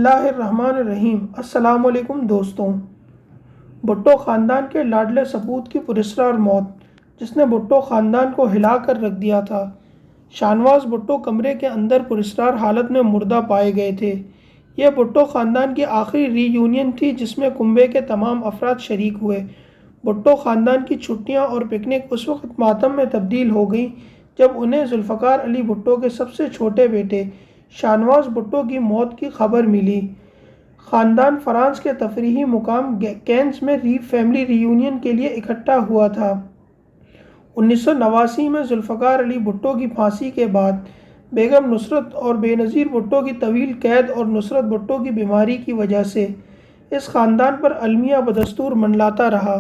اللہ الرحمن الرحیم۔ السلام علیکم دوستوں۔ بھٹو خاندان کے لاڈلے سپوت کی پراسرار موت، جس نے بھٹو خاندان کو ہلا کر رکھ دیا تھا۔ شاہنواز بھٹو کمرے کے اندر پراسرار حالت میں مردہ پائے گئے تھے۔ یہ بھٹو خاندان کی آخری ری یونین تھی جس میں کنبے کے تمام افراد شریک ہوئے۔ بھٹو خاندان کی چھٹیاں اور پکنک اس وقت ماتم میں تبدیل ہو گئیں جب انہیں ذوالفقار علی بھٹو کے سب سے چھوٹے بیٹے شاہنواز بھٹو کی موت کی خبر ملی۔ خاندان فرانس کے تفریحی مقام کینز میں فیملی ری یونین کے لیے اکٹھا ہوا تھا۔ 1989 میں ذوالفقار علی بھٹو کی پھانسی کے بعد بیگم نصرت اور بے نظیر بھٹو کی طویل قید اور نصرت بھٹو کی بیماری کی وجہ سے اس خاندان پر المیہ بدستور منڈلاتا رہا،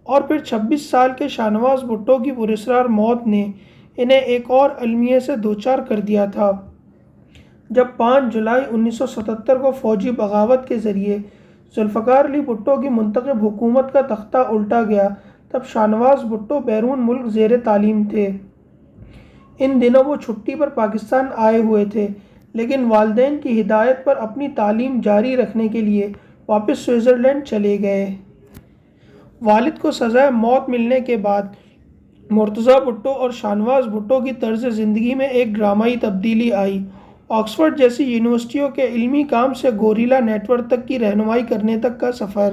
اور پھر 26 سال کے شاہنواز بھٹو کی پراسرار موت نے انہیں ایک اور المیے سے دوچار کر دیا تھا۔ جب 5 جولائی 1977 کو فوجی بغاوت کے ذریعے ذوالفقار علی بھٹو کی منتخب حکومت کا تختہ الٹا گیا، تب شاہنواز بھٹو بیرون ملک زیر تعلیم تھے۔ ان دنوں وہ چھٹی پر پاکستان آئے ہوئے تھے، لیکن والدین کی ہدایت پر اپنی تعلیم جاری رکھنے کے لیے واپس سوئٹزرلینڈ چلے گئے۔ والد کو سزائے موت ملنے کے بعد مرتضیٰ بھٹو اور شاہنواز بھٹو کی طرز زندگی میں ایک ڈرامائی تبدیلی آئی۔ آکسفورڈ جیسی یونیورسٹیوں کے علمی کام سے گوریلا نیٹ ورک تک کی رہنمائی کرنے تک کا سفر۔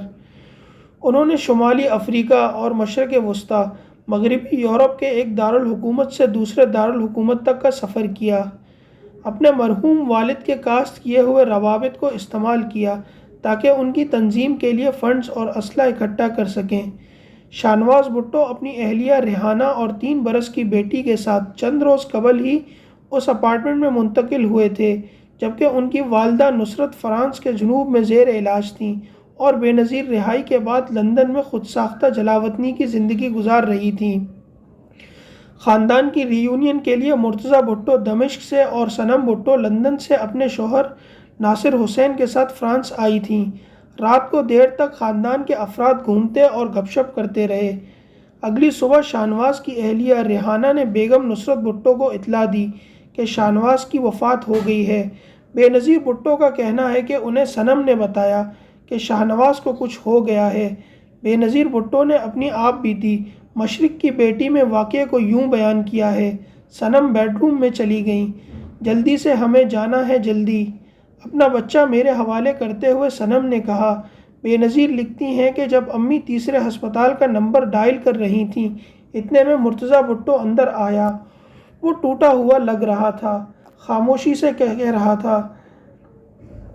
انہوں نے شمالی افریقہ اور مشرق وسطیٰ، مغربی یورپ کے ایک دارالحکومت سے دوسرے دارالحکومت تک کا سفر کیا۔ اپنے مرحوم والد کے کاشت کیے ہوئے روابط کو استعمال کیا تاکہ ان کی تنظیم کے لیے فنڈز اور اسلحہ اکٹھا کر سکیں۔ شاہنواز بھٹو اپنی اہلیہ ریحانہ اور 3 برس کی بیٹی کے ساتھ چند روز قبل ہی اس اپارٹمنٹ میں منتقل ہوئے تھے جبکہ ان کی والدہ نصرت فرانس کے جنوب میں زیر علاج تھیں اور بے نظیر رہائی کے بعد لندن میں خود ساختہ جلاوطنی کی زندگی گزار رہی تھیں۔ خاندان کی ری یونین کے لیے مرتضیٰ بھٹو دمشق سے اور صنم بھٹو لندن سے اپنے شوہر ناصر حسین کے ساتھ فرانس آئی تھیں۔ رات کو دیر تک خاندان کے افراد گھومتے اور گپ شپ کرتے رہے۔ اگلی صبح شاہنواز کی اہلیہ ریحانہ نے بیگم نصرت بھٹو کو اطلاع دی کہ شاہنواز کی وفات ہو گئی ہے۔ بے نظیر بھٹو کا کہنا ہے کہ انہیں صنم نے بتایا کہ شاہنواز کو کچھ ہو گیا ہے۔ بے نظیر بھٹو نے اپنی آپ بیتی مشرق کی بیٹی میں واقعے کو یوں بیان کیا ہے: صنم بیڈ روم میں چلی گئیں، جلدی سے ہمیں جانا ہے جلدی۔ اپنا بچہ میرے حوالے کرتے ہوئے صنم نے کہا۔ بے نظیر لکھتی ہیں کہ جب امی تیسرے ہسپتال کا نمبر ڈائل کر رہی تھیں، اتنے میں مرتضیٰ بھٹو اندر آیا۔ وہ ٹوٹا ہوا لگ رہا تھا، خاموشی سے کہہ رہا تھا: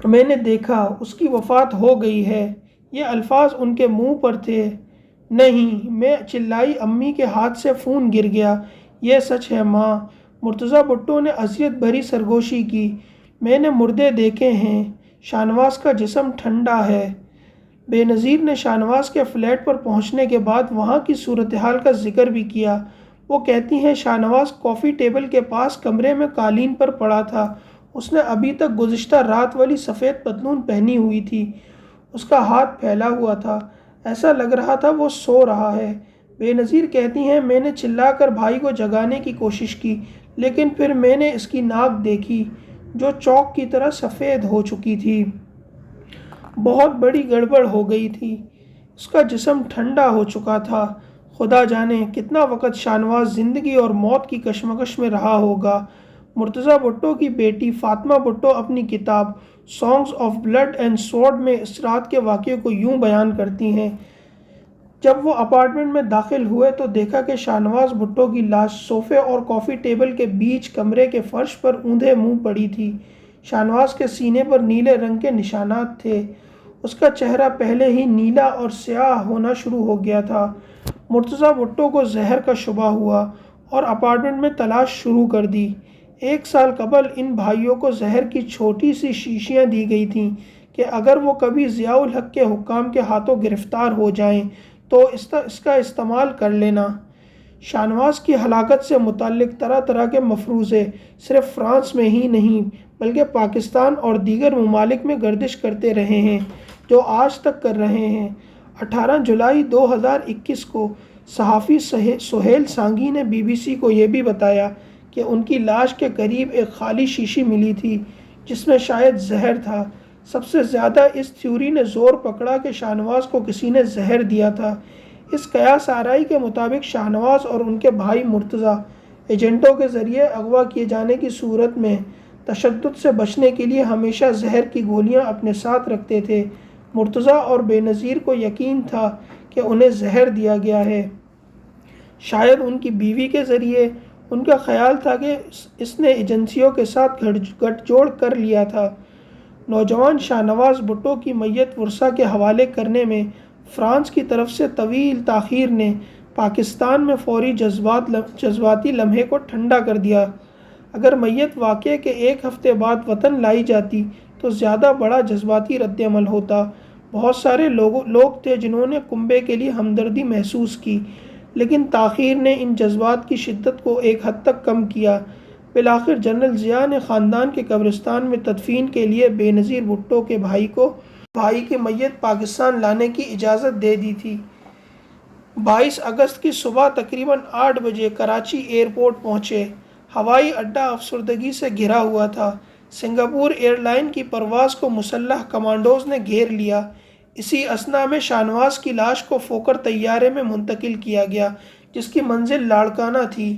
میں نے دیکھا، اس کی وفات ہو گئی ہے۔ یہ الفاظ ان کے منہ پر تھے۔ نہیں، میں چلائی، امی کے ہاتھ سے فون گر گیا۔ یہ سچ ہے ماں۔ مرتضیٰ بھٹو نے اذیت بھری سرگوشی کی۔ میں نے مردے دیکھے ہیں، شاہنواز کا جسم ٹھنڈا ہے۔ بے نظیر نے شاہنواز کے فلیٹ پر پہنچنے کے بعد وہاں کی صورتحال کا ذکر بھی کیا۔ وہ کہتی ہیں شاہنواز کافی ٹیبل کے پاس کمرے میں قالین پر پڑا تھا۔ اس نے ابھی تک گزشتہ رات والی سفید پتلون پہنی ہوئی تھی۔ اس کا ہاتھ پھیلا ہوا تھا، ایسا لگ رہا تھا وہ سو رہا ہے۔ بے نظیر کہتی ہیں میں نے چلا کر بھائی کو جگانے کی کوشش کی، لیکن پھر میں نے اس کی ناک دیکھی جو چاک کی طرح سفید ہو چکی تھی۔ بہت بڑی گڑبڑ ہو گئی تھی، اس کا جسم ٹھنڈا ہو چکا تھا۔ خدا جانے کتنا وقت شاہنواز زندگی اور موت کی کشمکش میں رہا ہوگا۔ مرتضیٰ بھٹو کی بیٹی فاطمہ بھٹو اپنی کتاب songs of blood and sword میں اس رات کے واقعے کو یوں بیان کرتی ہیں: جب وہ اپارٹمنٹ میں داخل ہوئے تو دیکھا کہ شاہنواز بھٹو کی لاش صوفے اور کافی ٹیبل کے بیچ کمرے کے فرش پر اوندھے منہ پڑی تھی۔ شاہنواز کے سینے پر نیلے رنگ کے نشانات تھے۔ اس کا چہرہ پہلے ہی نیلا اور سیاہ ہونا شروع ہو گیا تھا۔ مرتضیٰ بھٹو کو زہر کا شبہ ہوا اور اپارٹمنٹ میں تلاش شروع کر دی۔ 1 سال قبل ان بھائیوں کو زہر کی چھوٹی سی شیشیاں دی گئی تھیں کہ اگر وہ کبھی ضیاء الحق کے حکام کے ہاتھوں گرفتار ہو جائیں تو اس کا استعمال کر لینا۔ شاہنواز کی ہلاکت سے متعلق طرح طرح کے مفروضے صرف فرانس میں ہی نہیں بلکہ پاکستان اور دیگر ممالک میں گردش کرتے رہے ہیں، جو آج تک کر رہے ہیں۔ 18 جولائی 2021 کو صحافی سہیل سانگھی نے BBC کو یہ بھی بتایا کہ ان کی لاش کے قریب ایک خالی شیشی ملی تھی جس میں شاید زہر تھا۔ سب سے زیادہ اس تھیوری نے زور پکڑا کہ شاہنواز کو کسی نے زہر دیا تھا۔ اس قیاس آرائی کے مطابق شاہنواز اور ان کے بھائی مرتضیٰ ایجنٹوں کے ذریعے اغوا کیے جانے کی صورت میں تشدد سے بچنے کے لیے ہمیشہ زہر کی گولیاں اپنے ساتھ رکھتے تھے۔ مرتضیٰ اور بے نظیر کو یقین تھا کہ انہیں زہر دیا گیا ہے، شاید ان کی بیوی کے ذریعے۔ ان کا خیال تھا کہ اس نے ایجنسیوں کے ساتھ گٹھ جوڑ کر لیا تھا۔ نوجوان شاہنواز بھٹو کی میت ورثاء کے حوالے کرنے میں فرانس کی طرف سے طویل تاخیر نے پاکستان میں فوری جذباتی لمحے کو ٹھنڈا کر دیا۔ اگر میت واقعے کے ایک ہفتے بعد وطن لائی جاتی تو زیادہ بڑا جذباتی رد عمل ہوتا۔ بہت سارے لوگ تھے جنہوں نے کنبے کے لیے ہمدردی محسوس کی، لیکن تاخیر نے ان جذبات کی شدت کو ایک حد تک کم کیا۔ بالآخر جنرل ضیاء نے خاندان کے قبرستان میں تدفین کے لیے بے نظیر بھٹو کے بھائی کی میت پاکستان لانے کی اجازت دے دی تھی۔ 22 اگست کی صبح تقریباً 8 بجے کراچی ایئرپورٹ پہنچے۔ ہوائی اڈہ افسردگی سے گھرا ہوا تھا۔ سنگاپور ایئر لائن کی پرواز کو مسلح کمانڈوز نے گھیر لیا۔ اسی اثنا میں شاہنواز کی لاش کو فوکر طیارے میں منتقل کیا گیا، جس کی منزل لاڑکانہ تھی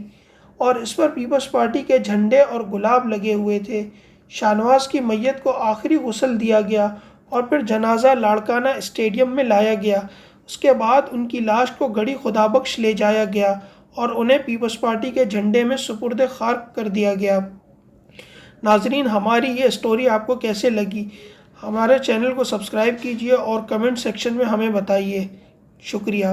اور اس پر پیپلز پارٹی کے جھنڈے اور گلاب لگے ہوئے تھے۔ شاہنواز کی میت کو آخری غسل دیا گیا اور پھر جنازہ لاڑکانہ اسٹیڈیم میں لایا گیا۔ اس کے بعد ان کی لاش کو گڑھی خدابخش لے جایا گیا اور انہیں پیپلز پارٹی کے جھنڈے میں سپرد خاک کر دیا گیا۔ ناظرین، ہماری یہ اسٹوری آپ کو کیسے لگی؟ ہمارے چینل کو سبسکرائب کیجیے اور کمنٹ سیکشن میں ہمیں بتائیے۔ شکریہ۔